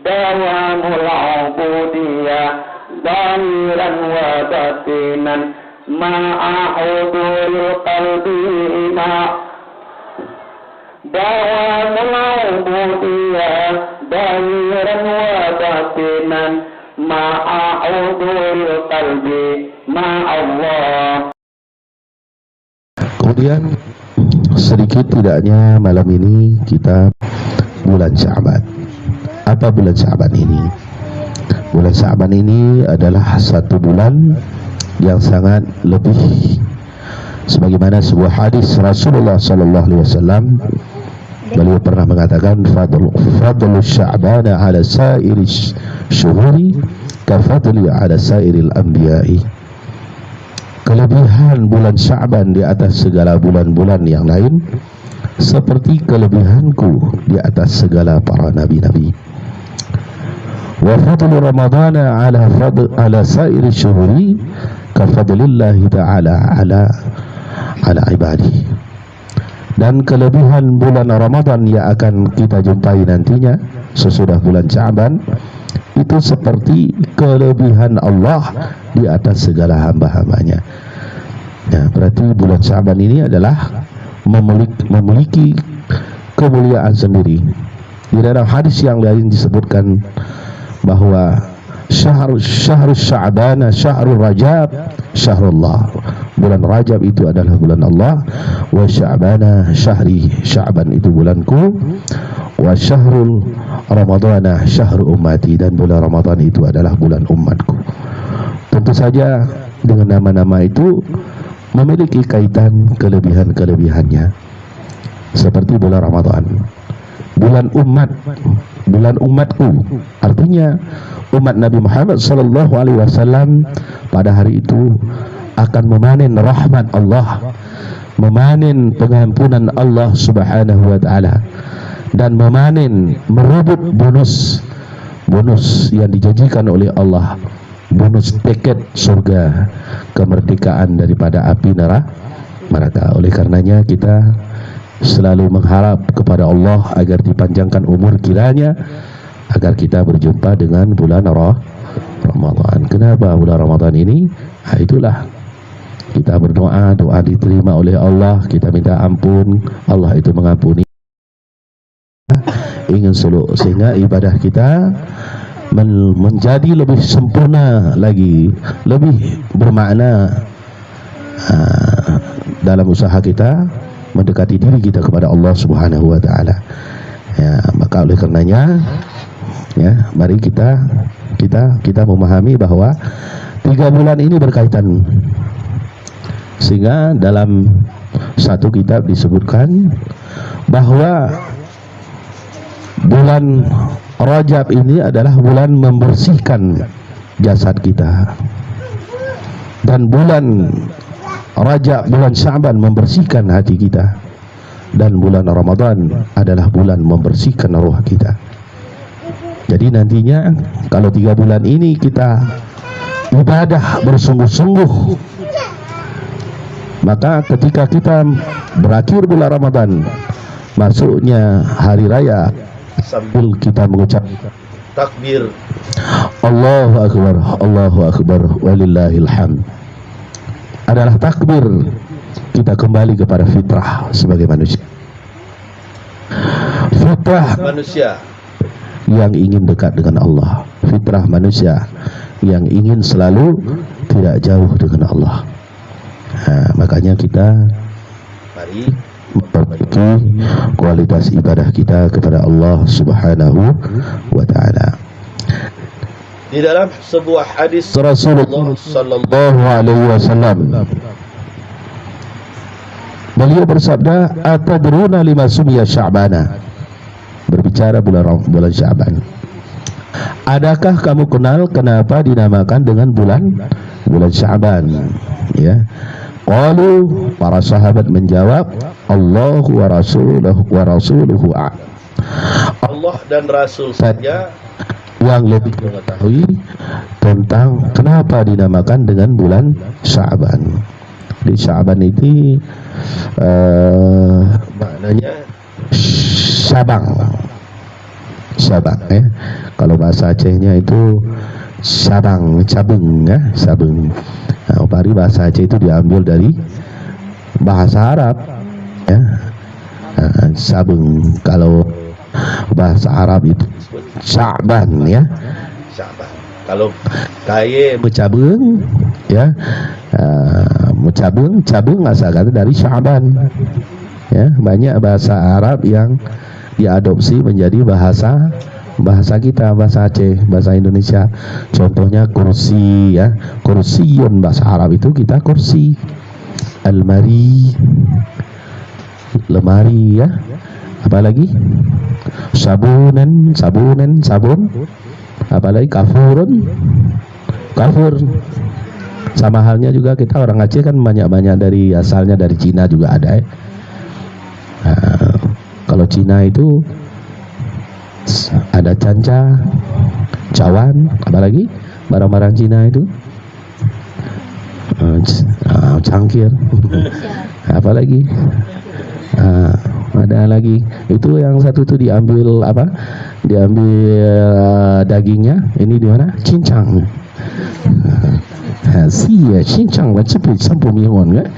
dawamul ubudiyah zahiran wa batinan ma'ahudul qalbi dawamul ubudiyah zahiran wa batinan ma'ahudul qalbi ma'allah. Kemudian sedikit tidaknya malam ini kita bulan Sya'ban. Apa bulan Sya'ban ini? Bulan Sya'ban ini adalah satu bulan yang sangat lebih, sebagaimana sebuah hadis Rasulullah sallallahu alaihi wasallam, beliau pernah mengatakan fadlu Sya'ban ala sa'iri syuhuri ka fadli ala sa'iril anbiya'i. Kelebihan bulan Sya'ban di atas segala bulan-bulan yang lain seperti kelebihanku di atas segala para nabi-nabi. Wa fadlu Ramadhan ala sa'iri syuhuri ka fadlillahi ta'ala ala ibadi. Dan kelebihan bulan Ramadan yang akan kita jumpai nantinya sesudah bulan Sya'ban itu seperti kelebihan Allah di atas segala hamba-hambanya. Ya, berarti bulan Sya'ban ini adalah memiliki kemuliaan sendiri. Di dalam hadis yang lain disebutkan bahwa syahrul Sya'ban syahrul Rajab syahrullah. Bulan Rajab itu adalah bulan Allah, wa Sya'bana syahri, Sya'ban itu bulanku, wa syahrul Ramadhan syahrul ummati, dan bulan Ramadan itu adalah bulan umatku. Tentu saja dengan nama-nama itu memiliki kaitan kelebihan-kelebihannya. Seperti bulan Ramadan, bulan umat, bulan umatku, artinya umat Nabi Muhammad sallallahu alaihi wasallam pada hari itu akan memanen rahmat Allah, memanen pengampunan Allah subhanahu wa ta'ala, dan memanen, merebut bonus yang dijanjikan oleh Allah, bonus tiket surga, kemerdekaan daripada api neraka. Oleh karenanya kita selalu mengharap kepada Allah agar dipanjangkan umur kiranya, agar kita berjumpa dengan bulan Ramadan. Kenapa bulan Ramadan ini? Itulah kita berdoa, doa diterima oleh Allah, kita minta ampun, Allah itu mengampuni. Ingin sehingga ibadah kita menjadi lebih sempurna lagi, lebih bermakna dalam usaha kita mendekati diri kita kepada Allah Subhanahu wa taala. Ya, maka oleh karenanya ya, mari kita memahami bahwa 3 bulan ini berkaitan. Sehingga dalam satu kitab disebutkan bahwa bulan Rajab ini adalah bulan membersihkan jasad kita, dan bulan Rajab, bulan Sya'ban membersihkan hati kita, dan bulan Ramadan adalah bulan membersihkan roh kita. Jadi nantinya kalau 3 bulan ini kita ibadah bersungguh-sungguh, maka ketika kita berakhir bulan Ramadan, masuknya hari raya, sambil kita mengucap takbir Allahu Akbar walillahil hamd, adalah takbir kita kembali kepada fitrah sebagai manusia. Fitrah manusia yang ingin dekat dengan Allah, fitrah manusia yang ingin selalu tidak jauh dengan Allah. Makanya kita mari memperbaiki kualitas ibadah kita kepada Allah Subhanahu wa taala. Di dalam sebuah hadis Rasulullah sallallahu alaihi wasallam, beliau bersabda, "Atadruna lima sumiya Sya'bana?" Berbicara bulan Sya'ban. Adakah kamu kenal kenapa dinamakan dengan bulan Sya'ban? Ya. Qalu, para sahabat menjawab, Allahu wa rasuluhu Allah dan Rasul saja yang lebih mengetahui tentang kenapa dinamakan dengan bulan Sya'ban. Di Sya'ban ini maknanya Sabang. Ya. Kalau bahasa Acehnya itu Sabang, Cabeng ya, Sabeng. Nah, upari bahasa Aceh itu diambil dari bahasa Arab ya. Sabeng, kalau bahasa Arab itu Sya'ban ya. Sya'ban. Kalau kaya Mecabeng ya, Cabeng asal kata dari Sya'ban ya. Banyak bahasa Arab yang diadopsi menjadi bahasa kita, bahasa Aceh, bahasa Indonesia. Contohnya kursi ya, kursiyun bahasa Arab itu kita kursi. Almari, lemari ya. Apalagi sabun. Apalagi kafur. Sama halnya juga kita orang Aceh kan banyak dari asalnya dari Cina juga ada ya. Nah, kalau Cina itu ada canca, cawan, apalagi barang-barang Cina itu cangkir, apalagi ada lagi itu yang satu itu diambil dagingnya ini di mana? Cincang. Ya cincang macam sampul mihon kan?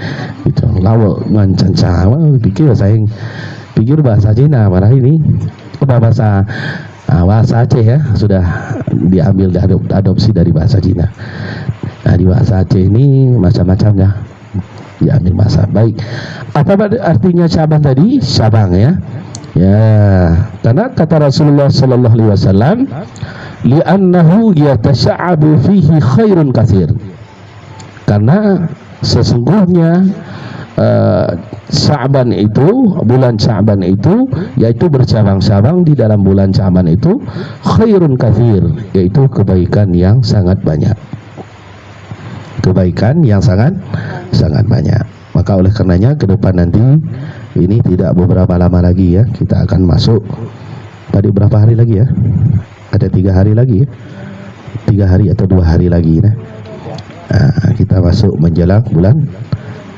Itu lawak ngan canca, pikir bahasa Cina, malah ini bahasa Aceh ya, sudah diambil adopsi dari bahasa Cina. Nah, di bahasa Aceh ini macam-macamnya diambil bahasa. Baik, apa artinya Sya'ban tadi? Sabang ya. Ya, karena kata Rasulullah sallallahu alaihi wasallam, li'annahu yatasha'abu fihi khairun katsir. Karena sesungguhnya Sya'ban itu, bulan Sya'ban itu, yaitu bercabang-cabang di dalam bulan Sya'ban itu khairun katsir, yaitu kebaikan yang sangat banyak. Kebaikan yang sangat banyak. Maka oleh karenanya ke depan nanti ini tidak beberapa lama lagi ya, kita akan masuk pada berapa hari lagi ya? Ada 3 hari lagi ya? 3 hari atau 2 hari lagi ya? Nah, kita masuk menjelang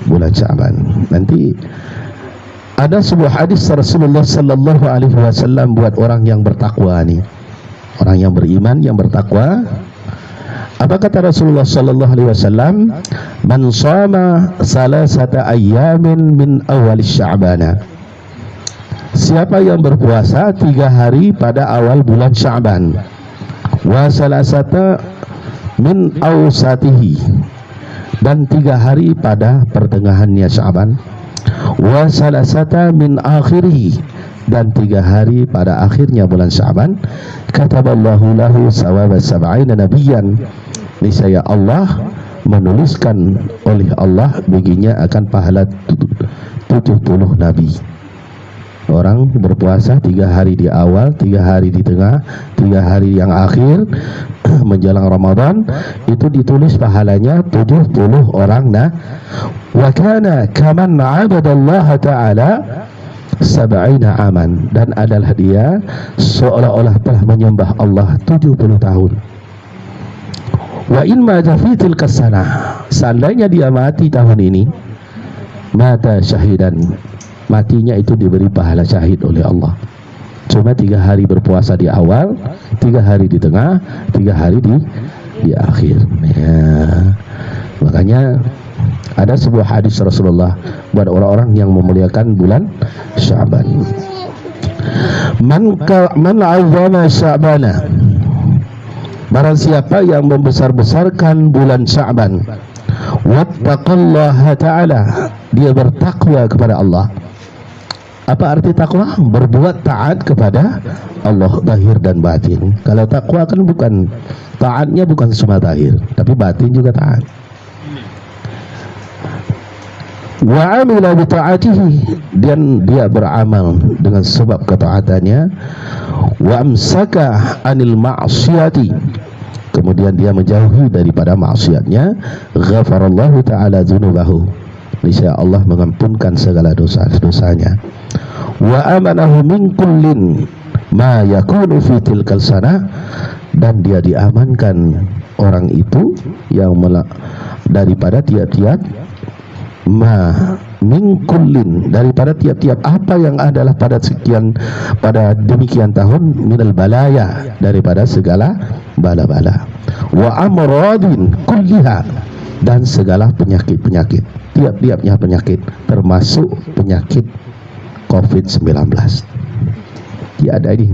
bulan Sya'ban. Nanti ada sebuah hadis Rasulullah sallallahu alaihi wasallam buat orang yang bertakwa nih. Orang yang beriman, yang bertakwa. Apa kata Rasulullah sallallahu alaihi wasallam? Man shama salasata ayyamin min awal Sya'ban. Siapa yang berpuasa 3 hari pada awal bulan Sya'ban. Wa salasata min awsatihi, dan 3 hari pada pertengahannya Sya'ban. Wa salasata min akhirih, dan 3 hari pada akhirnya bulan Sya'ban. Kataballahu lahu sawaba sab'ina nabiyyan. Niscaya Allah menuliskan oleh Allah baginya akan pahala 70 nabi. Orang berpuasa 3 hari di awal, 3 hari di tengah, 3 hari yang akhir menjelang Ramadan, itu ditulis pahalanya 70 orang. Nah, wa kana kaman 'abadallaha ta'ala 70 aman, dan adalah dia seolah-olah telah menyembah Allah 70 tahun. Wa in mata fi tilka sanah, seandainya dia mati tahun ini, mata syahidan, matinya itu diberi pahala syahid oleh Allah. Cuma 3 hari berpuasa di awal, 3 hari di tengah, 3 hari di akhir ya. Makanya ada sebuah hadis Rasulullah buat orang-orang yang memuliakan bulan Sya'ban. Man 'azzama Sya'bana, barang siapa yang membesar-besarkan bulan Sya'ban, wattaqallaha ta'ala, dia bertakwa kepada Allah. Apa arti takwa? Berbuat taat kepada Allah zahir dan batin. Kalau takwa kan bukan taatnya bukan cuma zahir, tapi batin juga taat. Wa amila bi ta'atihi, dan dia beramal dengan sebab ketaatannya. Wa amsaka anil ma'siyati, kemudian dia menjauhi daripada maksiatnya. Ghafarallahu ta'ala dzunubahu, niscaya Allah mengampunkan segala dosa-dosanya. Wa amanahu min kullin ma yakunu fi tilkal sanah, dan dia diamankan orang itu yang daripada tiap-tiap min kullin, daripada tiap-tiap apa yang adalah pada demikian tahun, minal balaya, daripada segala bala-bala, wa amradin kulliha, dan segala penyakit-penyakit, tiap-tiapnya penyakit, termasuk penyakit COVID-19. Tiada ini.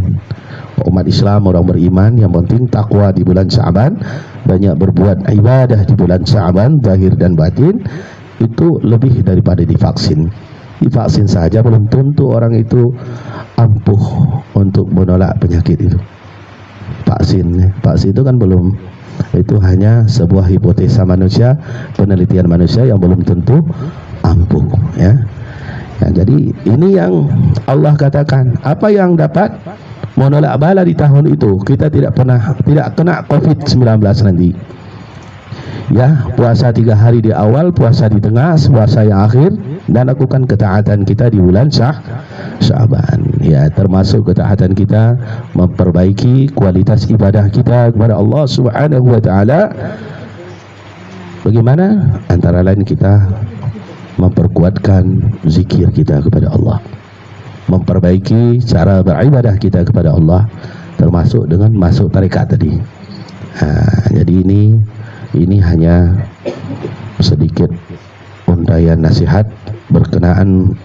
Umat Islam, orang beriman, yang penting takwa di bulan Sya'ban, banyak berbuat ibadah di bulan Sya'ban, zahir dan batin, itu lebih daripada divaksin. Divaksin saja belum tentu orang itu ampuh untuk menolak penyakit itu. Vaksin itu kan belum, itu hanya sebuah hipotesa manusia, penelitian manusia yang belum tentu ampuh, ya. Jadi ini yang Allah katakan, apa yang dapat menolak bala di tahun itu, kita tidak kena COVID-19 nanti. Ya, puasa 3 hari di awal, puasa di tengah, puasa yang akhir, dan lakukan ketaatan kita di bulan Sya'ban. Ya, termasuk ketaatan kita memperbaiki kualitas ibadah kita kepada Allah Subhanahu wa taala. Bagaimana? Antara lain kita memperkuatkan zikir kita kepada Allah, memperbaiki cara beribadah kita kepada Allah, termasuk dengan masuk tarekat tadi. Jadi ini hanya sedikit untayan nasihat berkenaan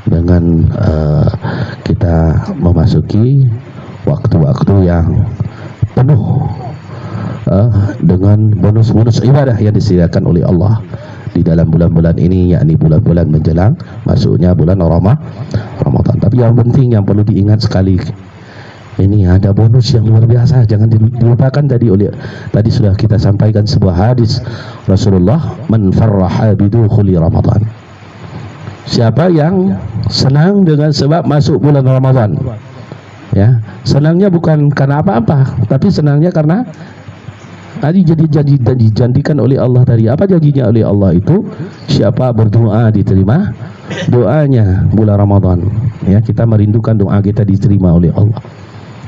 dengan kita memasuki waktu-waktu yang penuh dengan bonus-bonus ibadah yang disediakan oleh Allah di dalam bulan-bulan ini, yakni bulan-bulan menjelang masuknya bulan Ramadan. Tapi yang penting, yang perlu diingat sekali, ini ada bonus yang luar biasa, jangan dilupakan. Tadi sudah kita sampaikan sebuah hadis Rasulullah, man farraha bidukhuli Ramadan, siapa yang senang dengan sebab masuk bulan Ramadan, ya, senangnya bukan karena apa-apa, tapi senangnya karena tadi dijanjikan oleh Allah tadi. Apa janjinya oleh Allah itu? Siapa berdoa diterima doanya bulan Ramadan, ya, kita merindukan doa kita diterima oleh Allah.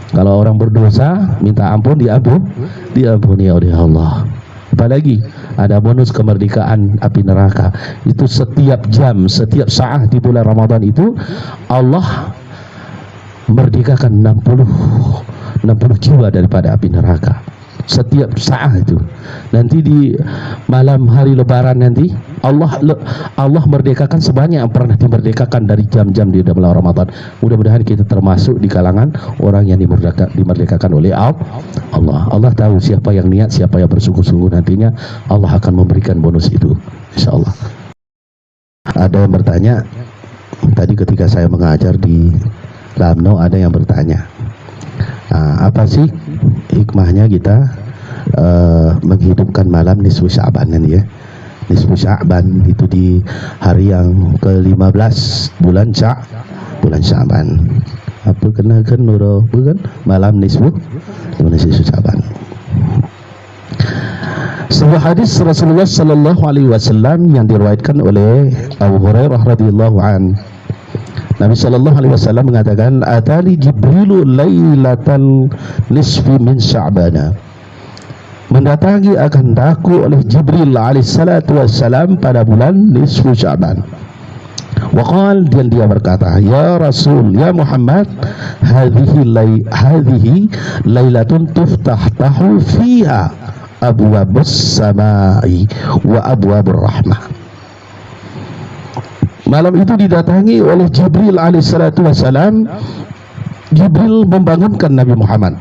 Kalau orang berdosa minta ampun, diampuni oleh Allah. Apalagi ada bonus kemerdekaan api neraka. Itu setiap jam, setiap saat di bulan Ramadan itu Allah merdekakan 60 jiwa daripada api neraka. Setiap saat itu. Nanti di malam hari lebaran nanti Allah merdekakan sebanyak yang pernah dimerdekakan dari jam-jam di dalam Ramadan. Mudah-mudahan kita termasuk di kalangan orang yang dimerdekakan oleh Allah. Allah tahu siapa yang niat, siapa yang bersungguh-sungguh, nantinya Allah akan memberikan bonus itu, insyaallah. Ada yang bertanya tadi ketika saya mengajar di Lamno, ada yang bertanya, apa sih hikmahnya kita menghidupkan malam nisfu Sya'ban ya? Nisfu Sya'ban itu di hari yang ke-15 bulan Sya'ban. Apa kenakan nuro bukan malam nisfu Sya'ban. Sebuah hadis Rasulullah sallallahu alaihi wasallam yang diriwayatkan oleh Abu Hurairah radhiyallahu an. Nabi sallallahu alaihi wasallam mengatakan, atali Jibrilu lailatan nisfi min Sya'bana. Mendatangi akan daku oleh Jibril alaihissalatu wassalam pada bulan nisfu Sya'ban. Waqal, dan dia berkata, ya Rasul, ya Muhammad, hadhihi lailatun tuftahu fiha abwabus samai wa abwabur rahmah. Malam itu didatangi oleh Jibril alaihissalatu wassalam. Jibril membangunkan Nabi Muhammad,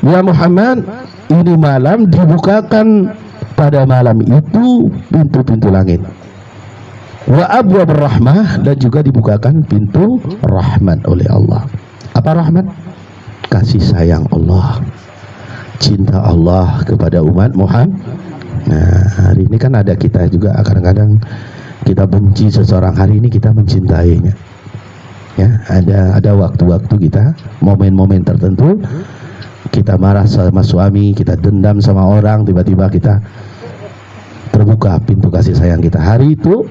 ya Muhammad, ini malam dibukakan pada malam itu pintu-pintu langit, wa abwabur rahmah, dan juga dibukakan pintu rahmat oleh Allah. Apa rahmat? Kasih sayang Allah, cinta Allah kepada umat Muhammad. Nah, hari ini kan ada kita juga kadang-kadang kita benci seseorang, hari ini kita mencintainya. Ya, ada waktu-waktu kita, momen-momen tertentu kita marah sama suami, kita dendam sama orang, tiba-tiba kita terbuka pintu kasih sayang kita. Hari itu,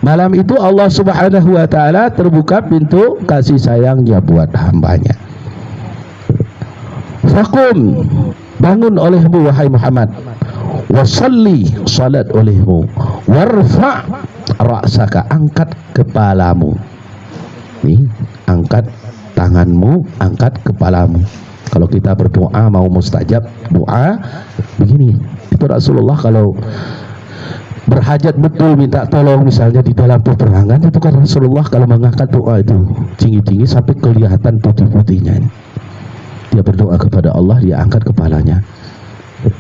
malam itu Allah Subhanahu wa taala terbuka pintu kasih sayangnya buat hambanya. Faqum, bangun olehmu wahai Muhammad, wasalli, salat olehmu, Warfa' ra'saka, angkat kepalamu. Nih, angkat tanganmu, angkat kepalamu. Kalau kita berdoa mau mustajab doa begini. Itu Rasulullah kalau berhajat betul minta tolong misalnya di dalam peperangan, itu kan Rasulullah kalau mengangkat doa itu tinggi-tinggi sampai kelihatan putih-putihnya. Dia berdoa kepada Allah, dia angkat kepalanya.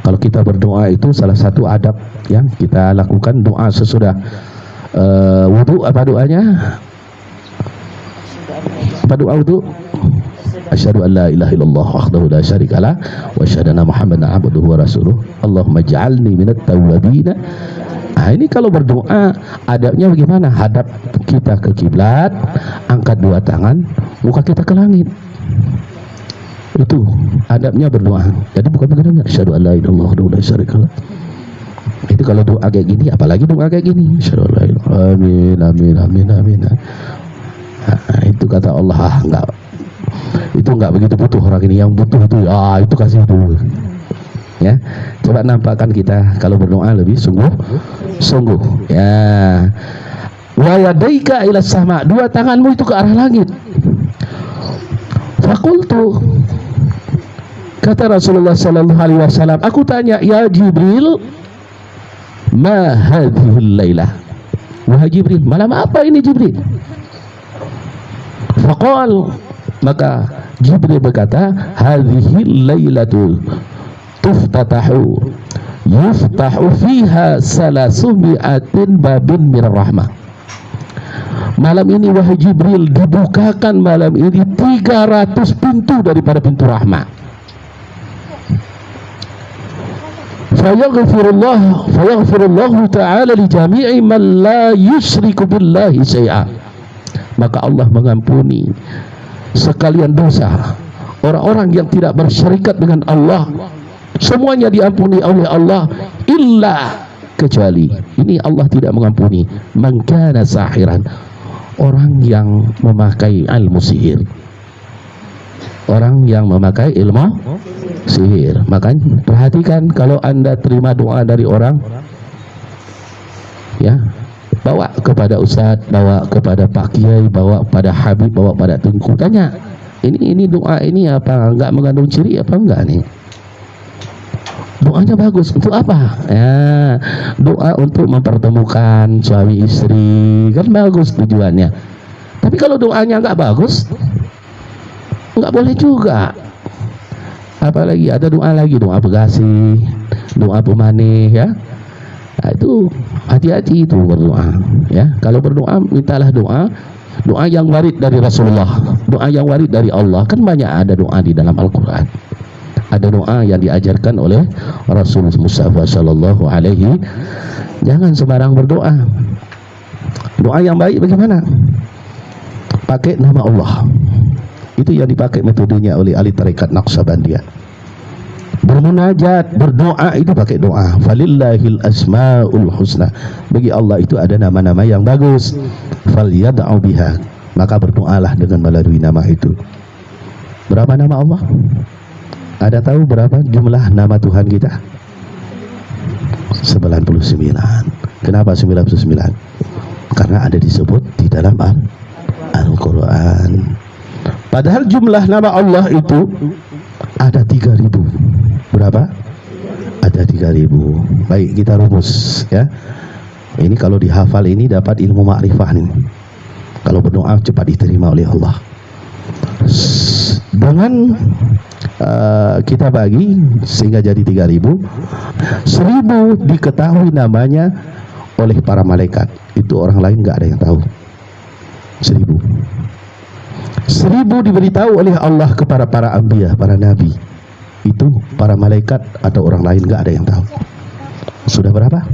Kalau kita berdoa itu salah satu adab yang kita lakukan, doa sesudah wudu. Apa doanya? Apa doa wudu? Asyhadu an la ilaha illallah wahdahu la syarikalah wa asyhadu anna Muhammadan abduhu wa rasuluh. Allahumma ij'alni minat tawwabin. Nah, ini kalau berdoa adabnya bagaimana? Hadap kita ke kiblat, angkat dua tangan, muka kita ke langit. Itu adabnya berdoa. Jadi bukan begini, asyhadu an la ilaha illallah wahdahu la syarikalah. Itu kalau doa kayak gini, apalagi doa kayak gini. Asyhadu an la ilaha illallah, amin amin amin amin. Nah, itu kata Allah, enggak. Itu enggak begitu butuh orang ini, yang butuh itu itu kasih dulu. Ya, coba nampakkan kita kalau berdoa lebih sungguh ya. Wa yadaika ila sama, dua tanganmu itu ke arah langit. Fakultu, kata Rasulullah sallallahu alaihi wasallam, aku tanya, ya Jibril, ma hadhil lailah. Wahai Jibril, malam apa ini Jibril? Faqal, maka Jibril berkata, hadhil lailatu tuftatahu yuftahu fiha salasumi'atin babin minar rahmah. Malam ini wahai Jibril, dibukakan malam ini 300 pintu daripada pintu rahmat. Fayaghfirullahu ta'ala li jami'i man la yusyriku billahi syai'a. Maka Allah mengampuni sekalian dosa orang-orang yang tidak bersyirikat dengan Allah. Semuanya diampuni oleh Allah, illa, kecuali ini Allah tidak mengampuni man kana sahiran, orang yang memakai ilmu sihir. Orang yang memakai ilmu sihir. Makanya perhatikan kalau Anda terima doa dari orang, ya, bawa kepada ustadz, bawa kepada Pak Kiai, bawa pada Habib, bawa pada Tengku, tanya, ini doa ini apa enggak mengandung ciri apa enggak nih? Doanya bagus untuk apa? Ya, doa untuk mempertemukan suami istri, kan bagus tujuannya. Tapi kalau doanya nggak bagus, nggak boleh juga. Apalagi ada doa lagi, doa pegasih, doa pemanis, ya. Nah, itu hati-hati itu berdoa, ya. Kalau berdoa mintalah doa yang warid dari Rasulullah, doa yang warid dari Allah. Kan banyak ada doa di dalam Al-Quran. Ada doa yang diajarkan oleh Rasul Mustafa sallallahu alaihi. Jangan sembarang berdoa. Doa yang baik bagaimana? Pakai nama Allah. Itu yang dipakai metodenya oleh ahli tarekat Naqsabandiyah. Bermunajat, berdoa itu pakai doa. Falillahil asmaul husna. Bagi Allah itu ada nama-nama yang bagus. Falyad'u biha. Maka berdoalah dengan melalui nama itu. Berapa nama Allah? Ada tahu berapa jumlah nama Tuhan kita? 99. Kenapa 99? Karena ada disebut di dalam Al-Quran. Padahal jumlah nama Allah itu ada 3.000. Berapa? Ada 3.000. Baik, kita rumus, ya. Ini kalau dihafal ini dapat ilmu ma'rifah nih. Kalau berdoa cepat diterima oleh Allah. Dengan kita bagi sehingga jadi 3.000. 1.000 diketahui namanya oleh para malaikat. Itu orang lain nggak ada yang tahu. 1.000 diberitahu oleh Allah kepada para anbiya, para nabi. Itu para malaikat atau orang lain nggak ada yang tahu. Sudah berapa?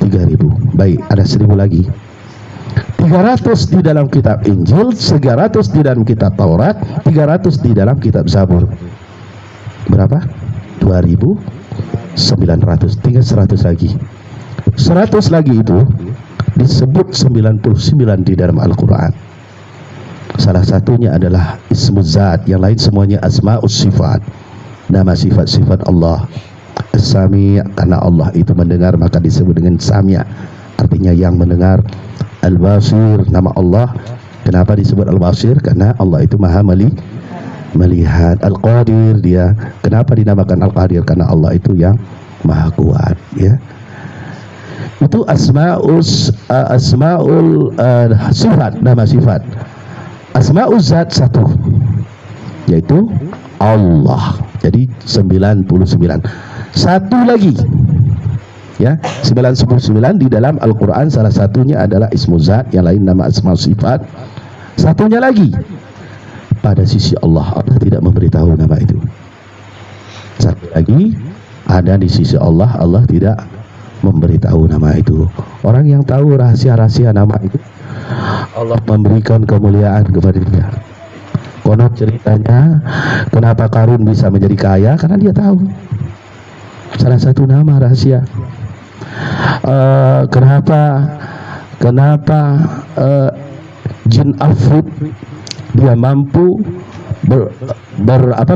3.000. Baik, ada 1.000 lagi. 300 di dalam kitab Injil, 300 di dalam kitab Taurat, 300 di dalam kitab Zabur. Berapa? 2.900. Tinggal 100 lagi. 100 lagi itu disebut 99 di dalam Al-Quran. Salah satunya adalah Ismuz Zat, yang lain semuanya Asma'us Sifat, nama sifat-sifat Allah. As-Sami' karena Allah itu mendengar maka disebut dengan Sami', artinya yang mendengar. Al-Basir, nama Allah kenapa disebut Al-Basir? Karena Allah itu maha melihat. Al-Qadir, dia kenapa dinamakan Al-Qadir? Karena Allah itu yang maha kuat, ya. Itu asmaul sifat, nama sifat. Asmaul zat satu, yaitu Allah. Jadi 99. Satu lagi, ya, 99 di dalam Al-Quran, salah satunya adalah ismu zat, yang lain nama asma sifat. Satunya lagi pada sisi Allah, Allah tidak memberitahu nama itu. Satu lagi ada di sisi Allah, Allah tidak memberitahu nama itu. Orang yang tahu rahasia-rahasia nama itu, Allah memberikan kemuliaan kepada dia. Konon ceritanya kenapa Qarun bisa menjadi kaya, karena dia tahu salah satu nama rahasia. Kenapa jin Afrit dia mampu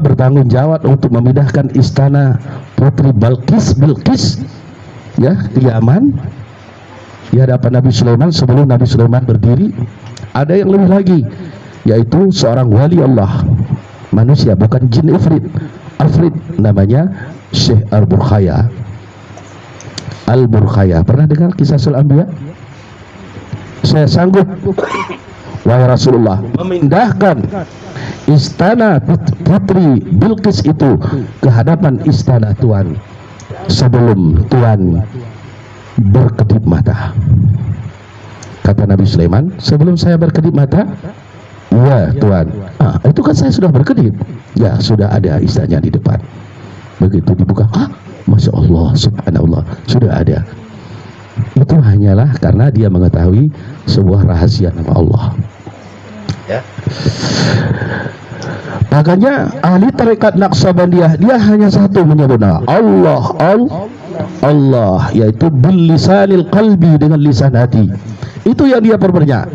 bertanggung jawab untuk memindahkan istana putri Bilqis, ya, di Yaman di hadapan Nabi Sulaiman sebelum Nabi Sulaiman berdiri. Ada yang lebih lagi, yaitu seorang wali Allah, manusia, bukan jin Afrit, namanya Syekh Al-Burkhaya. Pernah dengar kisah Al-Anbiya? Saya sanggup, wahai Rasulullah, memindahkan istana putri Bilqis itu ke hadapan istana Tuhan sebelum Tuhan berkedip mata. Kata Nabi Sulaiman, sebelum saya berkedip mata, ya Tuhan, itu kan saya sudah berkedip, ya sudah ada istananya di depan. Begitu dibuka, Masya Allah, Subhanallah, sudah ada. Itu hanyalah karena dia mengetahui sebuah rahasia nama Allah, ya. Makanya ahli tarekat Naqsabandiyah dia hanya satu menyebut nama Allah, yaitu bil lisanil qalbi, dengan lisan hati. Itu yang dia perbanyak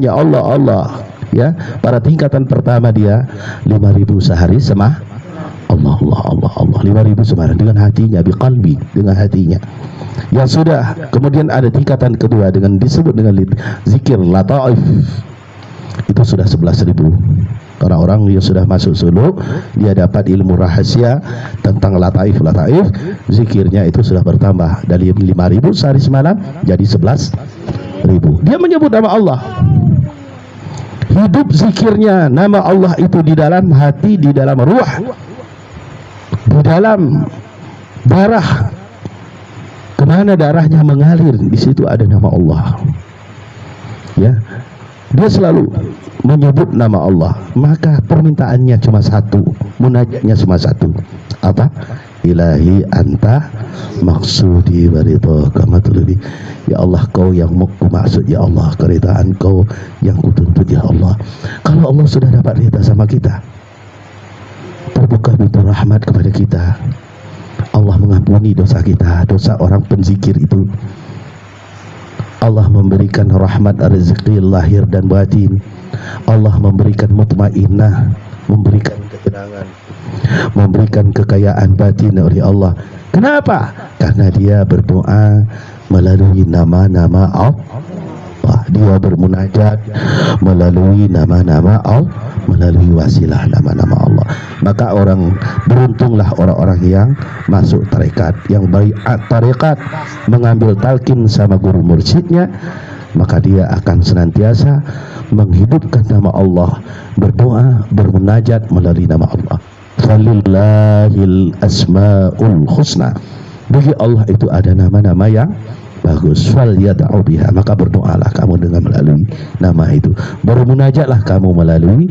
Allah, ya. Pada tingkatan pertama dia 5.000 sehari semah Allah 5.000 semalam dengan hatinya, biqalbi, dengan hatinya. Yang sudah kemudian ada tingkatan kedua dengan disebut dengan zikir lataif, itu sudah 11.000. Orang-orang yang sudah masuk suluk, dia dapat ilmu rahasia tentang lataif, zikirnya itu sudah bertambah dari 5.000 sehari semalam jadi 11.000. Dia menyebut nama Allah, hidup zikirnya nama Allah itu di dalam hati, di dalam ruh, di dalam darah. Kemana darahnya mengalir, di situ ada nama Allah, ya. Dia selalu menyebut nama Allah, maka permintaannya cuma satu, munajatnya cuma satu. Apa? Ilahi anta maksudi waridhaka matlubi. Ya Allah, kau yang ku maksud, ya Allah, keridaan kau yang kutuntut, ya Allah. Kalau Allah sudah dapat rida sama kita, terbuka pintu rahmat kepada kita. Allah mengampuni dosa kita, dosa orang penzikir itu. Allah memberikan rahmat rezeki lahir dan batin. Allah memberikan mutmainnah, memberikan ketenangan, memberikan kekayaan batin oleh Allah. Kenapa? Karena dia berdoa melalui nama-nama Allah. Dia bermunajat melalui nama-nama Allah, melalui wasilah nama-nama Allah. Maka beruntunglah orang-orang yang masuk tarekat, yang baiat tarekat, mengambil talqin sama guru mursyidnya, maka dia akan senantiasa menghidupkan nama Allah, berdoa, bermunajat melalui nama Allah. Falillahil asmaul husna, bagi Allah itu ada nama-nama yang bagus. Fal yad'u biha, maka berdoalah kamu dengan melalui nama itu, bermunajatlah kamu melalui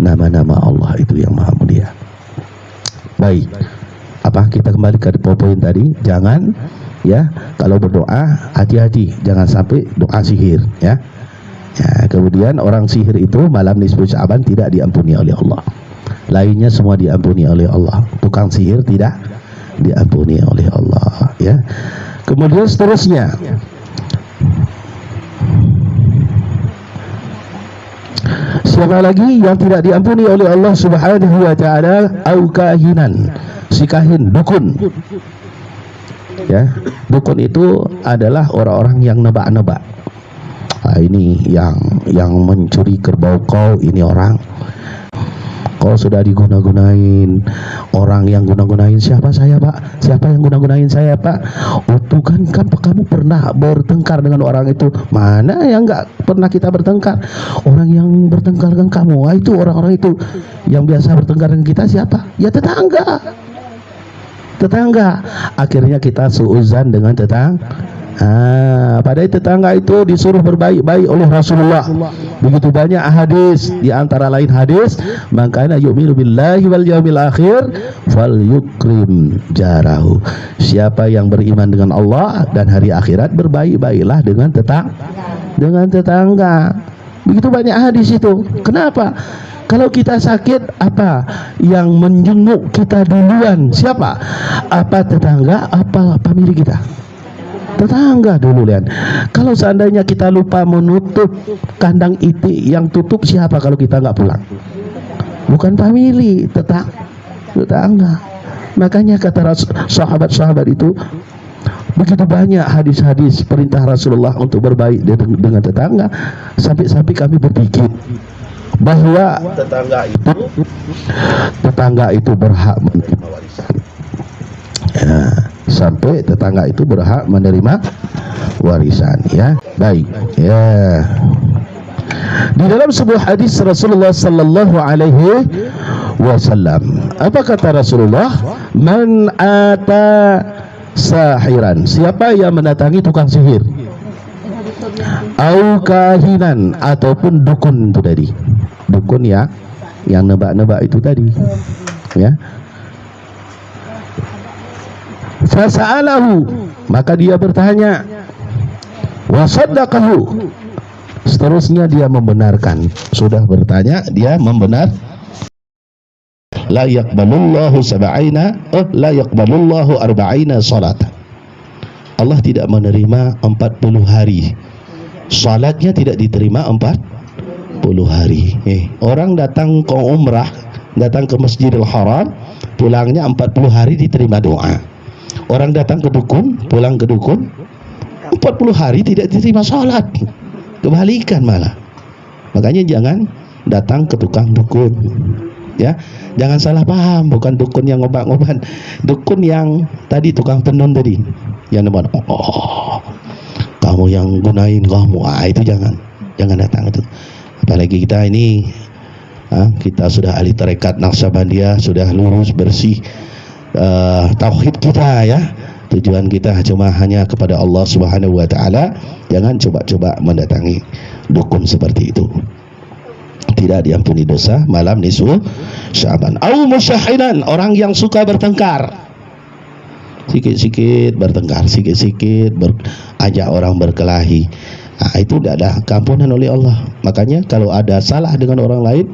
nama-nama Allah itu yang maha mulia. Baik, kita kembali ke poin tadi. Jangan, ya, kalau berdoa hati-hati, jangan sampai doa sihir, ya. Kemudian orang sihir itu malam nisfu Sya'ban tidak diampuni oleh Allah, lainnya semua diampuni oleh Allah. Tukang sihir tidak diampuni oleh Allah, ya. Kemudian seterusnya, siapa lagi yang tidak diampuni oleh Allah Subhanahu wa taala? Au kahinan, si kahin, dukun. Ya, dukun itu adalah orang-orang yang nebak-nebak. Ini yang mencuri kerbau kau, ini orang. Kau sudah diguna-gunain. Orang yang guna-gunain siapa? Saya, Pak. Siapa yang guna-gunain saya, Pak? Oh, tuh kan kamu pernah bertengkar dengan orang itu. Mana yang enggak pernah kita bertengkar? Orang yang bertengkar dengan kamu. Wah, itu orang-orang itu yang biasa bertengkar dengan kita siapa? Ya tetangga. Akhirnya kita suuzan dengan tetangga. Padahal tetangga itu disuruh berbaik-baik oleh Rasulullah. Begitu banyak hadis, di antara lain hadis, "Mangkana yu'minu billahi wal yaumil akhir falyukrim jarahu." Siapa yang beriman dengan Allah dan hari akhirat, berbaik-baiklah dengan tetangga. Begitu banyak hadis itu. Kenapa? Kalau kita sakit, apa yang menjenguk kita duluan? Siapa? Apa tetangga? Apa famili kita? Tetangga dulu, lihat. Kalau seandainya kita lupa menutup kandang itik yang tutup, siapa kalau kita nggak pulang? Bukan famili, tetangga. Makanya kata sahabat-sahabat itu, begitu banyak hadis-hadis perintah Rasulullah untuk berbaik dengan tetangga, sampai kami berpikir bahwa tetangga itu berhak menerima warisan. Ya, sampai tetangga itu berhak menerima warisan, ya. Baik, ya. Di dalam sebuah hadis Rasulullah sallallahu alaihi wasallam, apa kata Rasulullah? Man ata sahiran, siapa yang mendatangi tukang sihir, au kahinan, ataupun dukun itu tadi. Dukun ya, yang nebak-nebak itu tadi, ya. Fasa'alahu, maka dia bertanya, wasaddaqahu, seterusnya dia membenarkan. Sudah bertanya, dia membenar. La yaqbalullahu arba'ina salat. Allah tidak menerima 40 hari. Salatnya tidak diterima 40 hari. Orang datang ke umrah, datang ke Masjidil Haram, pulangnya 40 hari diterima doa. Orang datang ke dukun, pulang ke dukun, 40 hari tidak diterima salat. Kebalikan malah. Makanya jangan datang ke tukang dukun, ya. Jangan salah paham, bukan dukun yang ngobat-ngobat, dukun yang tadi, tukang tenun tadi, yang nebak. Oh, kamu yang gunain kamu, itu jangan datang itu. Apalagi kita ini, kita sudah ahli tarekat Naqsabandiyah, sudah lurus bersih tauhid kita, ya. Tujuan kita cuma hanya kepada Allah Subhanahu wa taala. Jangan coba-coba mendatangi dukun seperti itu. Tidak diampuni dosa malam nisfu Sya'ban. Au musyahinan, orang yang suka bertengkar. Sikit-sikit bertengkar, sikit-sikit ajak orang berkelahi. Itu tidak ada keampunan oleh Allah. Makanya kalau ada salah dengan orang lain,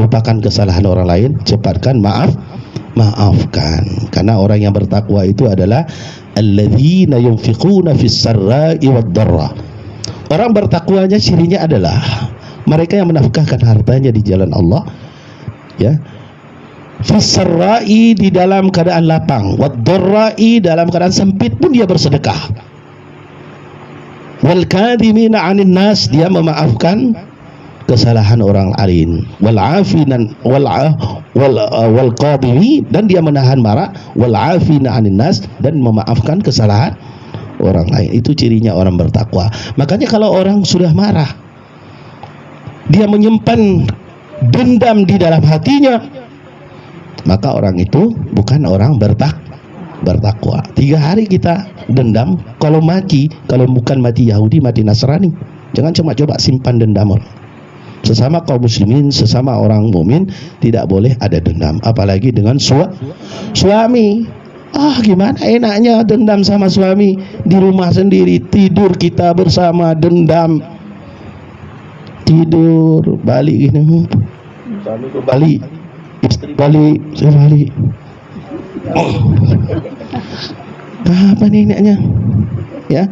lupakan kesalahan orang lain, cepatkan maafkan. Karena orang yang bertakwa itu adalah alladzina yunfiquna fis sarra'i wad dharra. Orang bertakwanya cirinya adalah mereka yang menafkahkan hartanya di jalan Allah, ya. Fis sarra'i, di dalam keadaan lapang, wad dharra'i, dalam keadaan sempit pun dia bersedekah. Wal kadhimina 'anil nas, dia memaafkan kesalahan orang lain. Wal afinan wal qadimi, dan dia menahan marah. Wal afina 'anil nas, dan memaafkan kesalahan orang lain. Itu cirinya orang bertakwa. Makanya kalau orang sudah marah, dia menyimpan dendam di dalam hatinya, maka orang itu bukan orang bertakwa. 3 hari kita dendam, kalau bukan mati Yahudi, mati Nasrani. Jangan coba simpan dendam. Sesama kaum muslimin, sesama orang mukmin, tidak boleh ada dendam, apalagi dengan suami. Gimana enaknya dendam sama suami, di rumah sendiri tidur kita bersama dendam, tidur balik gini, suami balik, istri balik, saya balik. Apa nih enaknya, ya.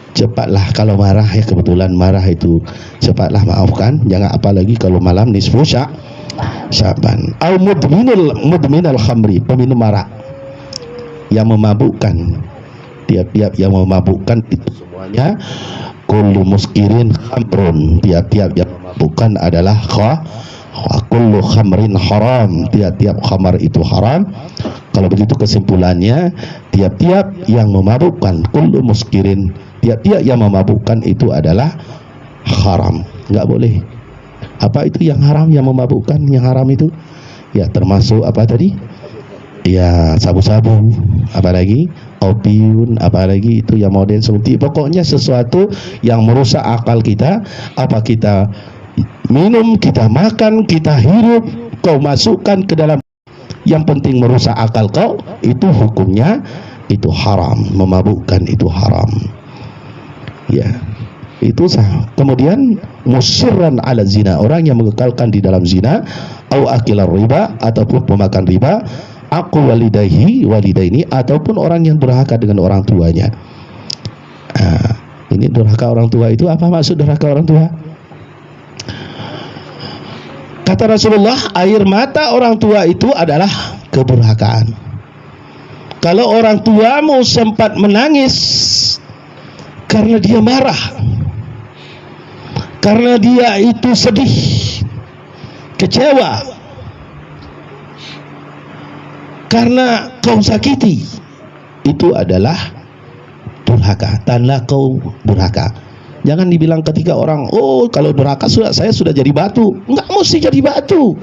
Cepatlah kalau marah, ya, kebetulan marah itu cepatlah maafkan. Jangan apalagi kalau malam nisfu Sya'ban. Au mudminal khamri, peminum arak yang memabukkan. tiap-tiap yang memabukkan itu semuanya kullu muskirin khamrun, tiap-tiap yang memabukkan adalah kullu khamrin haram, tiap-tiap khamar itu haram. Kalau begitu kesimpulannya, tiap-tiap yang memabukkan, kullu muskirin, tiap-tiap yang memabukkan itu adalah haram, enggak boleh. Apa itu yang haram, yang memabukkan? Yang haram itu ya termasuk apa tadi? Ya sabu-sabu, apalagi opium, apalagi itu yang model suntik. Pokoknya sesuatu yang merusak akal kita. Apa kita minum, kita makan, kita hirup, kau masukkan ke dalam, yang penting merusak akal kau, itu hukumnya itu haram. Memabukkan itu haram. Ya, itu sah. Kemudian musirran ala zina, orang yang mengekalkan di dalam zina, au akilar riba, ataupun pemakan riba, aku walidaini, ataupun orang yang durhaka dengan orang tuanya. Ini durhaka orang tua itu apa maksud durhaka orang tua? Kata Rasulullah, air mata orang tua itu adalah kedurhakaan. Kalau orang tuamu sempat menangis karena dia marah, karena dia itu sedih, kecewa, karena kau sakiti, itu adalah durhaka. Tanda kau durhaka. Jangan dibilang ketika orang, oh kalau durhaka saya sudah jadi batu. Enggak mesti jadi batu.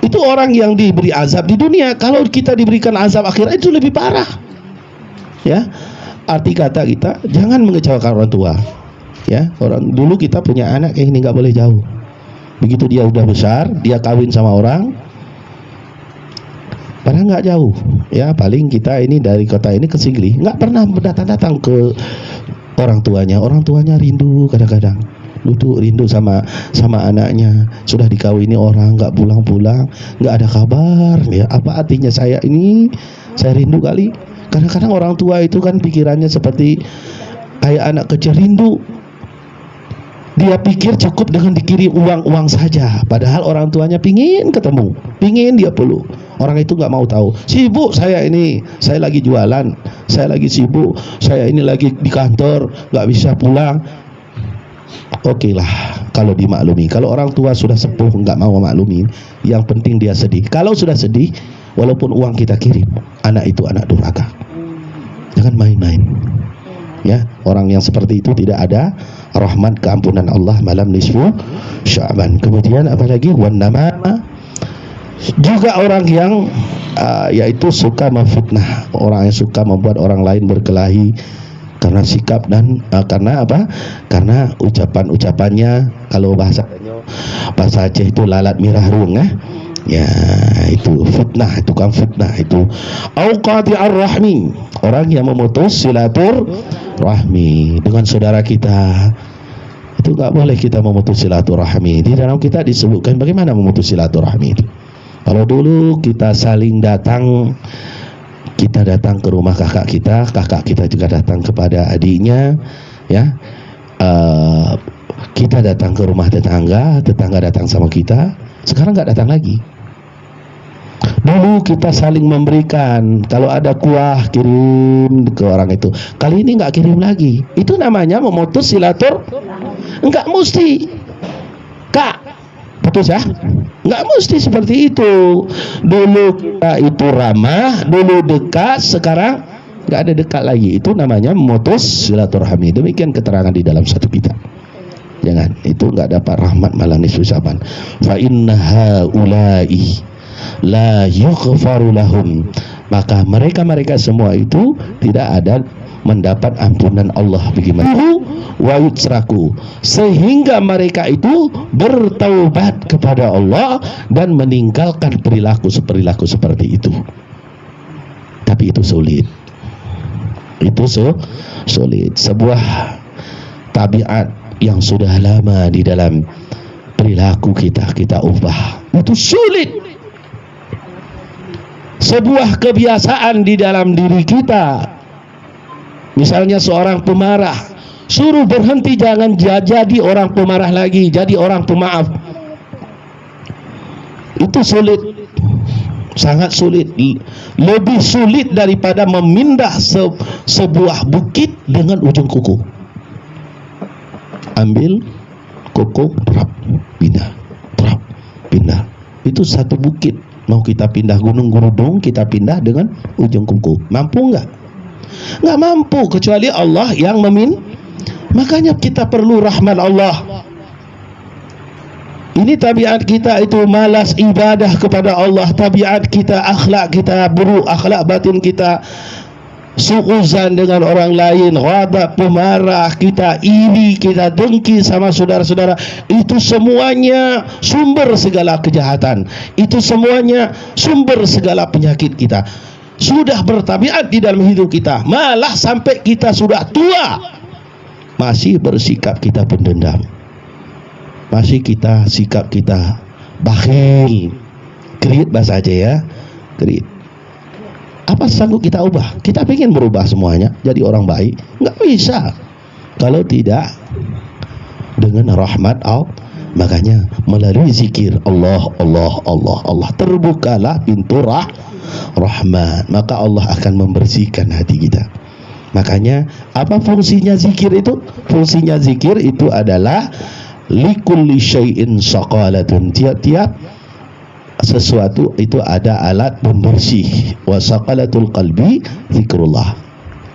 Itu orang yang diberi azab di dunia. Kalau kita diberikan azab akhirat itu lebih parah. Ya, arti kata kita jangan mengecewakan orang tua. Ya, orang dulu kita punya anak ini nggak boleh jauh. Begitu dia udah besar, dia kawin sama orang, padahal nggak jauh. Ya, paling kita ini dari kota ini ke Sigli, nggak pernah datang ke orang tuanya. Orang tuanya rindu, kadang-kadang duduk rindu sama anaknya. Sudah dikawini orang, nggak pulang-pulang, nggak ada kabar. Ya, apa artinya saya ini? Saya rindu kali. Kadang-kadang orang tua itu kan pikirannya seperti kayak anak kecil rindu. Dia pikir cukup dengan dikirim uang saja. Padahal orang tuanya pingin ketemu, pingin dia peluk. Orang itu nggak mau tahu. Sibuk saya ini, saya lagi jualan, saya lagi sibuk, saya ini lagi di kantor, nggak bisa pulang. Oke lah, kalau dimaklumi. Kalau orang tua sudah sepuh nggak mau memaklumi, yang penting dia sedih. Kalau sudah sedih, walaupun uang kita kirim, anak itu anak durhaka. Jangan main-main. Ya, orang yang seperti itu tidak ada rahmat keampunan Allah malam nisfu Sya'ban. Kemudian apalagi wan namama, juga orang yang yaitu suka memfitnah, orang yang suka membuat orang lain berkelahi karena sikap dan karena apa? Karena ucapan-ucapannya. Kalau bahasa Aceh itu lalat mirah rung, ya itu fitnah, itu kan fitnah itu. Au qati'ar rahmi, orang yang memutus silaturahmi dengan saudara kita. Itu enggak boleh kita memutus silaturahmi. Di dalam kita disebutkan bagaimana memutus silaturahmi itu. Kalau dulu kita saling datang, kita datang ke rumah kakak kita juga datang kepada adiknya, ya. Kita datang ke rumah tetangga datang sama kita. Sekarang nggak datang lagi. Dulu kita saling memberikan, kalau ada kuah kirim ke orang itu. Kali ini nggak kirim lagi. Itu namanya memutus silaturahmi. Nggak mesti, Kak, putus ya. Nggak mesti seperti itu. Dulu kita itu ramah, dulu dekat, sekarang nggak ada dekat lagi. Itu namanya memutus silaturahmi. Demikian keterangan di dalam satu kitab. Jangan, itu nggak dapat rahmat malam nisfu Sya'ban. Fa inna haula'i la yughfaru lahum, maka mereka semua itu tidak ada mendapat ampunan Allah bagaimana wa yutsraku, sehingga mereka itu bertaubat kepada Allah dan meninggalkan perilaku seperti itu. Tapi itu sulit. Itu sulit. Sebuah tabiat yang sudah lama di dalam perilaku kita ubah. Itu sulit. Sebuah kebiasaan di dalam diri kita. Misalnya seorang pemarah, suruh berhenti, jangan jadi orang pemarah lagi, jadi orang pemaaf. Itu sulit. Sangat sulit, lebih sulit daripada memindah sebuah bukit dengan ujung kuku. Ambil kuku, pindah. Itu satu bukit. Mau kita pindah gunung Gurudung, kita pindah dengan ujung kuku. Mampu enggak? Enggak mampu, kecuali Allah yang Makanya kita perlu rahmat Allah. Ini tabiat kita itu malas ibadah kepada Allah. Tabiat kita, akhlak kita buruk, akhlak batin kita suuzan dengan orang lain, ghadab, pemarah, kita iri, kita dengki sama saudara-saudara. Itu semuanya sumber segala kejahatan. Itu semuanya sumber segala penyakit kita. Sudah bertabiat di dalam hidup kita, malah sampai kita sudah tua masih bersikap kita pendendam, masih sikap kita bakhil, kerit bahasa aja ya, kerit. Apa sanggup kita ubah? Kita pengen berubah semuanya jadi orang baik, nggak bisa kalau tidak dengan rahmat Allah. Makanya melalui zikir Allah terbukalah pintu rahmat, maka Allah akan membersihkan hati kita. Makanya apa fungsinya zikir itu? Fungsinya zikir itu adalah likulli syai'in saqalatun, tiap-tiap sesuatu itu ada alat pembersih. Wa saqalatul qalbi zikrullah.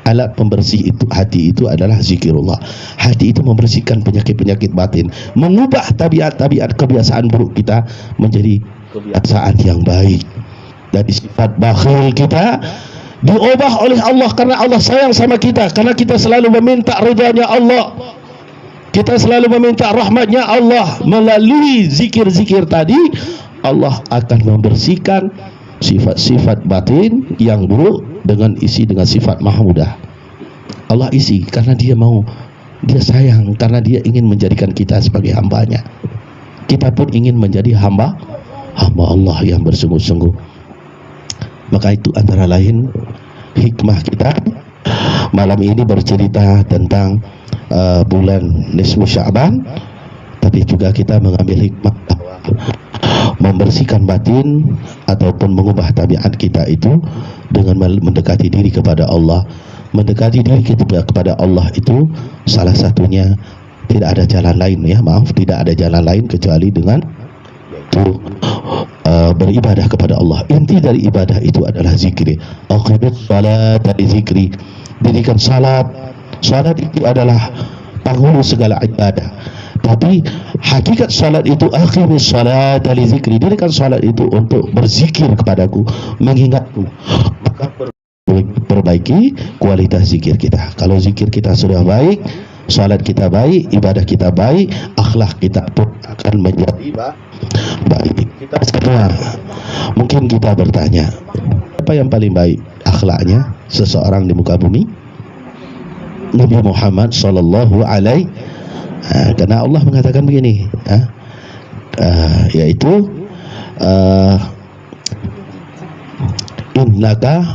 Alat pembersih itu hati itu adalah zikirullah. Hati itu membersihkan penyakit-penyakit batin, mengubah tabiat-tabiat kebiasaan buruk kita menjadi kebiasaan yang baik. Dari sifat bakhil kita diubah oleh Allah karena Allah sayang sama kita, karena kita selalu meminta ridhanya Allah, kita selalu meminta rahmatnya Allah. Melalui zikir-zikir tadi Allah akan membersihkan sifat-sifat batin yang buruk dengan sifat mahmudah. Allah isi karena dia mau, dia sayang, karena dia ingin menjadikan kita sebagai hambanya. Kita pun ingin menjadi hamba Allah yang bersungguh-sungguh. Maka itu antara lain hikmah kita malam ini bercerita tentang bulan nisfu Sya'ban, tapi juga kita mengambil hikmah membersihkan batin ataupun mengubah tabiat kita itu dengan mendekati diri kepada Allah. Mendekati diri kita kepada Allah itu salah satunya tidak ada jalan lain, ya maaf, tidak ada jalan lain kecuali dengan itu beribadah kepada Allah. Inti dari ibadah itu adalah zikri. Aqimus salat dari zikri. Dirikan salat. Salat itu adalah penghulu segala ibadah. Tapi hakikat salat itu aqimus salat dari zikri. Dirikan salat itu untuk berzikir kepadaku, mengingatku. Maka perbaiki kualitas zikir kita. Kalau zikir kita sudah baik, salat kita baik, ibadah kita baik, akhlak kita pun akan menjadi baik. Kita semua mungkin kita bertanya, apa yang paling baik akhlaknya seseorang di muka bumi? Nabi Muhammad sallallahu alaihi, karena Allah mengatakan begini, yaitu innaka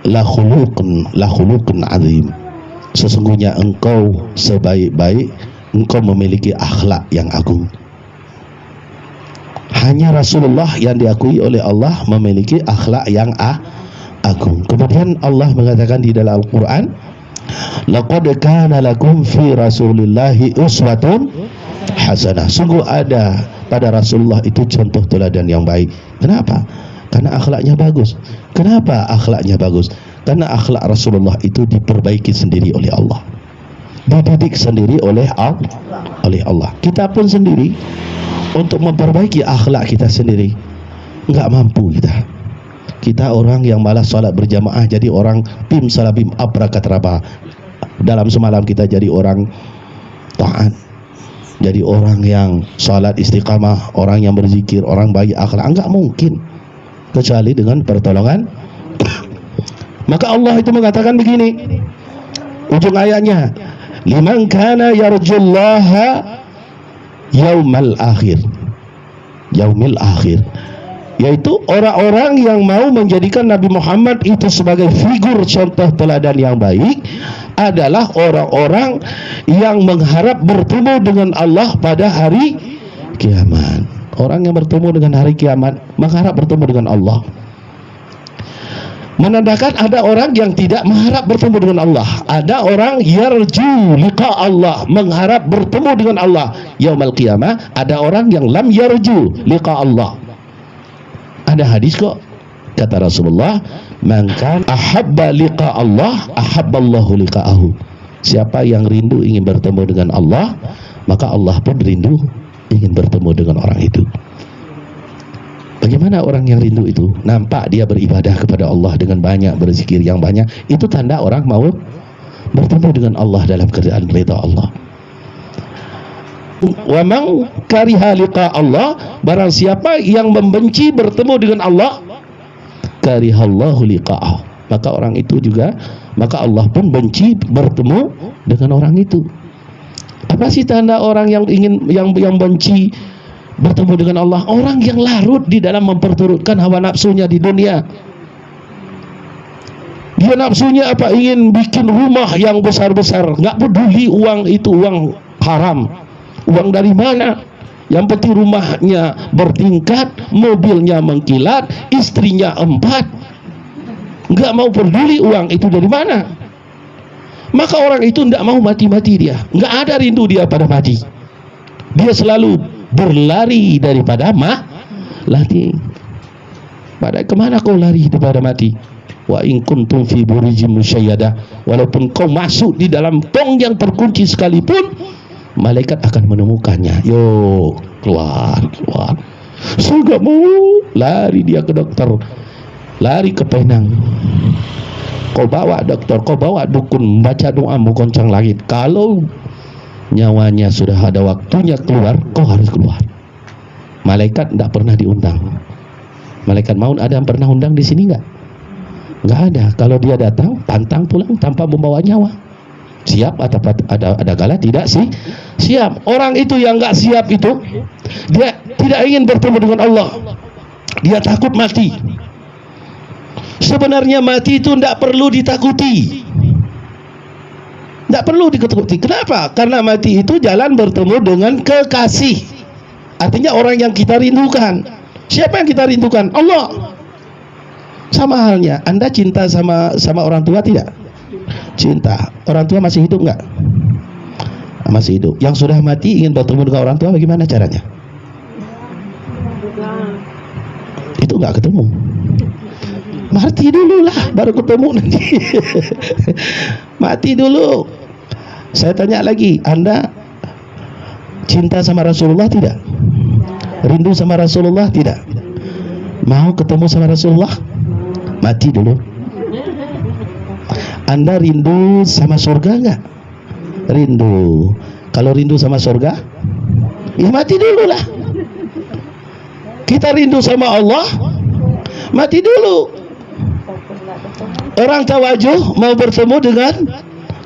la khuluqun azim. Sesungguhnya engkau sebaik-baik, engkau memiliki akhlak yang agung. Hanya Rasulullah yang diakui oleh Allah memiliki akhlak yang agung. Kemudian Allah mengatakan di dalam Al-Quran, laqad kana lakum fi rasulillahi uswatun hasanah. Sungguh ada pada Rasulullah itu contoh teladan yang baik. Kenapa? Karena akhlaknya bagus. Kenapa akhlaknya bagus? Karena akhlak Rasulullah itu diperbaiki sendiri oleh Allah, dididik sendiri oleh Allah. Kita pun sendiri untuk memperbaiki akhlak kita sendiri nggak mampu kita orang yang malas salat berjamaah jadi orang tim salabim abrakatraba. Dalam semalam kita jadi orang taat, jadi orang yang salat istiqamah, orang yang berzikir, orang baik akhlak. Enggak mungkin kecuali dengan pertolongan. Maka Allah itu mengatakan begini, ujung ayatnya, liman kana yarjullaha yaumil akhir, yaitu orang-orang yang mau menjadikan Nabi Muhammad itu sebagai figur contoh teladan yang baik adalah orang-orang yang mengharap bertemu dengan Allah pada hari kiamat. Orang yang bertemu dengan hari kiamat mengharap bertemu dengan Allah. Menandakan ada orang yang tidak mengharap bertemu dengan Allah. Ada orang yarju liqa Allah, mengharap bertemu dengan Allah yaumul qiyamah. Ada orang yang lam yarju liqa Allah. Ada hadis kok, kata Rasulullah, man kan ahabba liqa Allah ahabballahu liqa'ahu. Siapa yang rindu ingin bertemu dengan Allah, maka Allah pun rindu ingin bertemu dengan orang itu. Bagaimana orang yang rindu itu? Nampak dia beribadah kepada Allah dengan banyak, berzikir yang banyak. Itu tanda orang mau bertemu dengan Allah dalam keadaan ridha Allah. Wa man kariha liqa Allah, barang siapa yang membenci bertemu dengan Allah, karihallahu liqa'ah, maka orang itu juga, maka Allah pun benci bertemu dengan orang itu. Apa sih tanda orang yang ingin yang benci bertemu dengan Allah? Orang yang larut di dalam memperturutkan hawa nafsunya di dunia. Dia nafsunya apa? Ingin bikin rumah yang besar-besar, nggak peduli uang itu uang haram, uang dari mana. Yang penting rumahnya bertingkat, mobilnya mengkilat, istrinya 4. Nggak mau peduli uang itu dari mana. Maka orang itu tidak mau mati-mati dia. Nggak ada rindu dia pada mati. Dia selalu berlari daripada mati. Pada kemana kau lari daripada mati? Wa in kuntum fi burijim musyayadah, walaupun kau masuk di dalam tong yang terkunci sekalipun, malaikat akan menemukannya. Yo, keluar. Saya nggak mau. Lari dia ke dokter, lari ke Penang. Kau bawa dokter, kau bawa dukun, baca doa mukoncang langit. Kalau nyawanya sudah ada waktunya keluar, kau harus keluar. Malaikat tidak pernah diundang. Malaikat maut ada yang pernah undang di sini nggak? Nggak ada. Kalau dia datang, pantang pulang tanpa membawa nyawa. Siap atau ada kala tidak sih? Siap. Orang itu yang nggak siap itu, dia tidak ingin bertemu dengan Allah. Dia takut mati. Sebenarnya mati itu tidak perlu ditakuti. Tidak perlu ditakuti. Kenapa? Karena mati itu jalan bertemu dengan kekasih. Artinya orang yang kita rindukan. Siapa yang kita rindukan? Allah. Sama halnya, Anda cinta sama orang tua tidak? Cinta. Orang tua masih hidup enggak? Masih hidup. Yang sudah mati ingin bertemu dengan orang tua, bagaimana caranya? Itu enggak ketemu. Mati dulu lah, baru ketemu nanti. Mati dulu. Saya tanya lagi, Anda cinta sama Rasulullah tidak? Rindu sama Rasulullah tidak? Mau ketemu sama Rasulullah? Mati dulu. Anda rindu sama surga enggak? Rindu. Kalau rindu sama surga, ya mati dulu lah. Kita rindu sama Allah, mati dulu. Orang tawajuh mau bertemu dengan,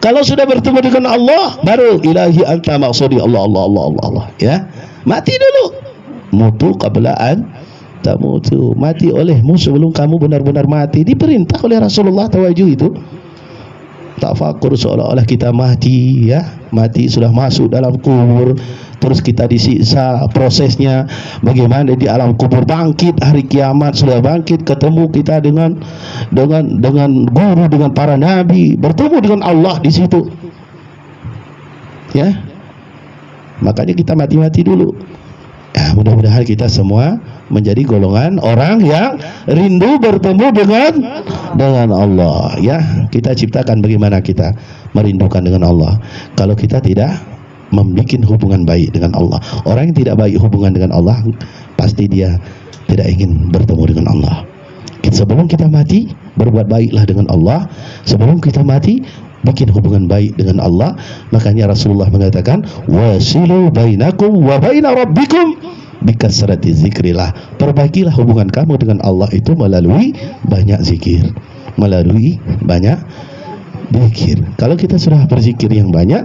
kalau sudah bertemu dengan Allah, baru ilahi anta maksudi Allah. Ya, mati dulu. Mutu qabla an tamutu. Mati olehmu sebelum kamu benar-benar mati. Diperintah oleh Rasulullah tawajuh itu. Tafakur seolah-olah kita mati, ya, mati sudah masuk dalam kubur, terus kita disiksa. Prosesnya bagaimana di alam kubur, bangkit hari kiamat, sudah bangkit, ketemu kita dengan guru, dengan para nabi, bertemu dengan Allah di situ, ya. Makanya kita mati-mati dulu. Ya, mudah-mudahan kita semua menjadi golongan orang yang rindu bertemu dengan Allah, ya. Kita ciptakan bagaimana kita merindukan dengan Allah. Kalau kita tidak membuat hubungan baik dengan Allah, orang yang tidak baik hubungan dengan Allah, pasti dia tidak ingin bertemu dengan Allah. Sebelum kita mati, berbuat baiklah dengan Allah. Sebelum kita mati, bikin hubungan baik dengan Allah. Makanya Rasulullah mengatakan, wasilu bainakum wa baina rabbikum bikasrati zikrillah. Perbaikilah hubungan kamu dengan Allah itu melalui banyak zikir, melalui banyak zikir. Kalau kita sudah berzikir yang banyak,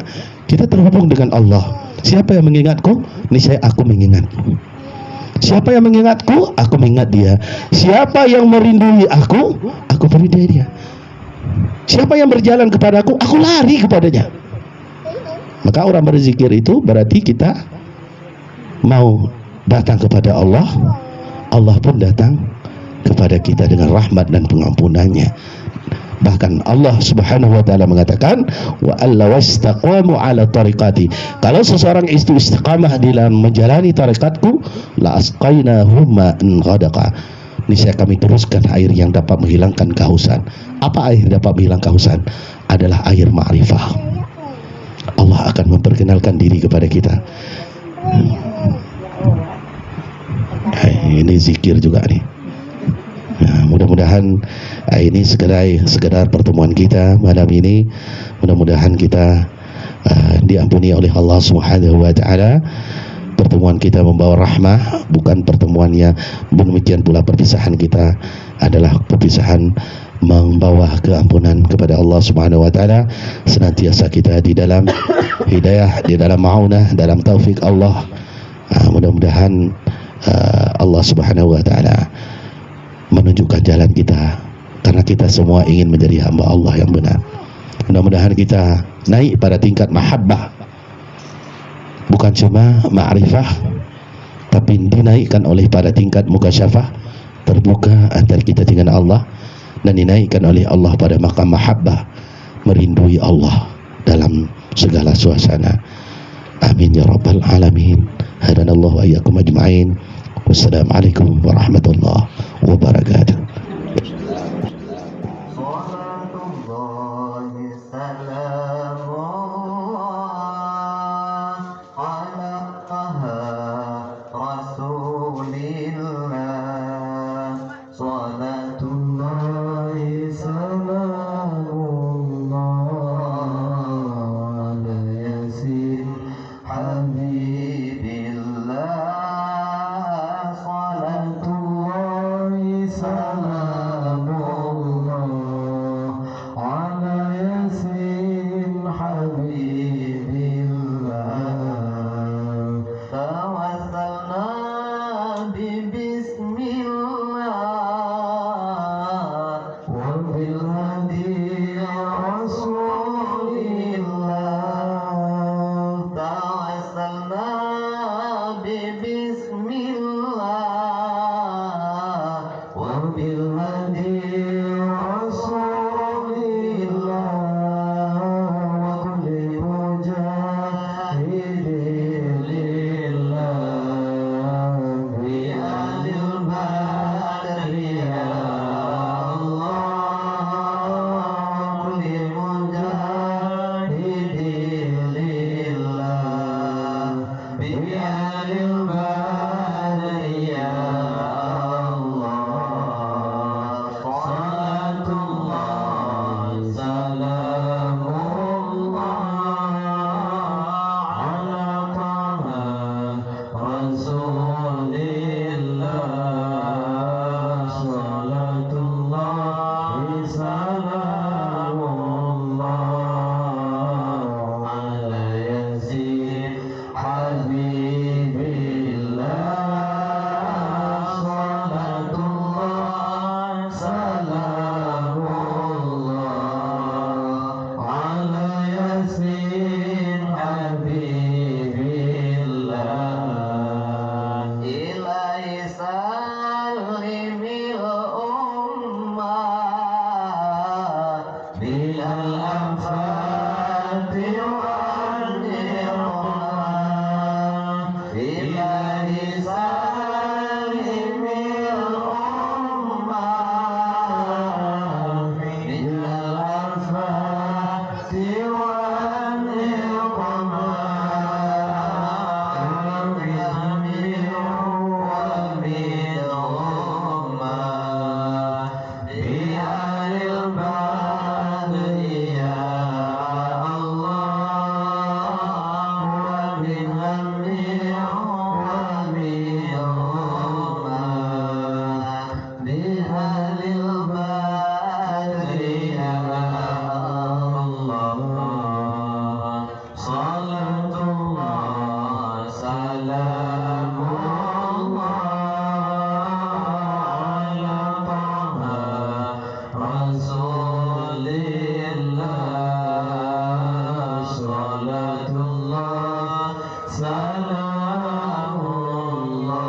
kita terhubung dengan Allah. Siapa yang mengingatku? Niscaya aku mengingat. Siapa yang mengingatku? Aku mengingat dia. Siapa yang merindui aku? Aku merindui dia. Siapa yang berjalan kepadaku? Aku lari kepadanya. Maka orang berzikir itu berarti kita mau datang kepada Allah, Allah pun datang kepada kita dengan rahmat dan pengampunannya. Bahkan Allah Subhanahu wa taala mengatakan, wa alla wastaqamu ala tariqati, kalau seseorang itu istiqamah di dalam menjalani tarekatku, la asqainahum ma'an ghadaqa, niscaya kami teruskan air yang dapat menghilangkan kehausan. Apa air dapat menghilangkan kehausan? Adalah air ma'rifah. Allah akan memperkenalkan diri kepada kita. Ini zikir juga nih. Nah, mudah-mudahan ini sekedar pertemuan kita malam ini. Mudah-mudahan kita diampuni oleh Allah Subhanahu wa taala. Pertemuan kita membawa rahmah, bukan pertemuannya. Demikian pula perpisahan kita adalah perpisahan membawa keampunan kepada Allah Subhanahu wa taala. Senantiasa kita di dalam hidayah, di dalam ma'unah, dalam taufik Allah. Mudah-mudahan Allah Subhanahu wa taala menunjukkan jalan kita, karena kita semua ingin menjadi hamba Allah yang benar. Mudah-mudahan kita naik pada tingkat mahabbah, bukan cuma ma'rifah, tapi dinaikkan oleh pada tingkat mukasyafah, terbuka antara kita dengan Allah, dan dinaikkan oleh Allah pada maqam mahabbah, merindui Allah dalam segala suasana. Amin ya rabbal alamin. Hadanallahu wa iyyakum ajma'in. Wassalamualaikum warahmatullahi wabarakatuh. Salamullah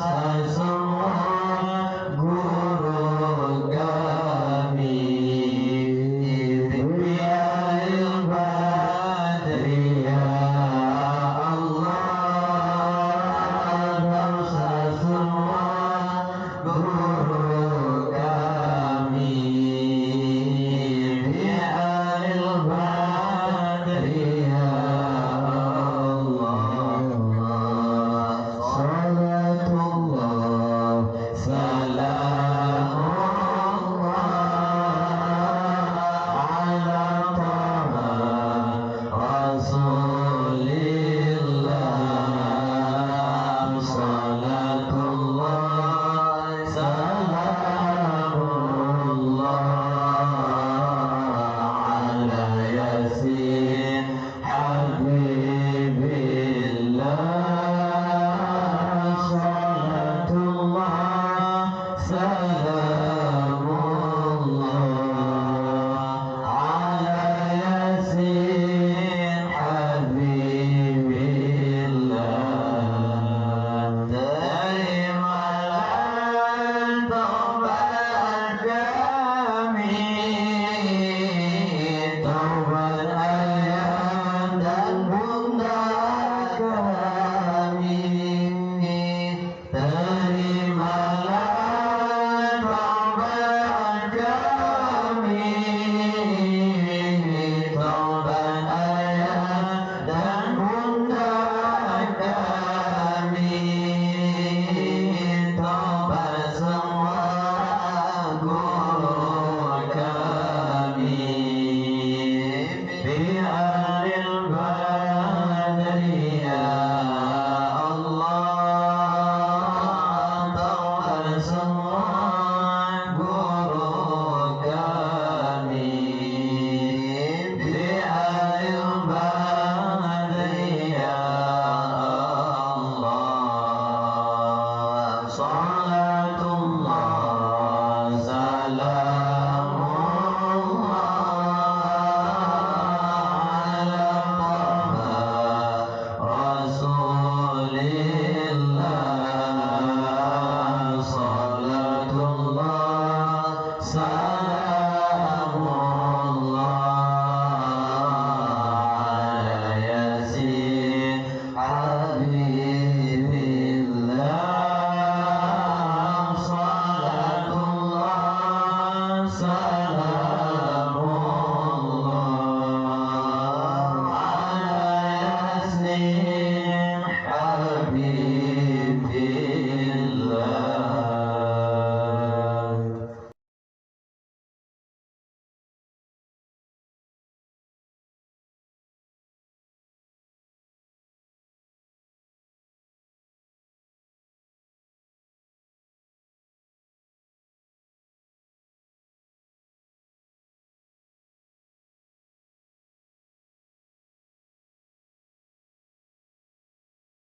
semua guru kami biar badri ya Allah dosa semua guru kami biar badri ya Allah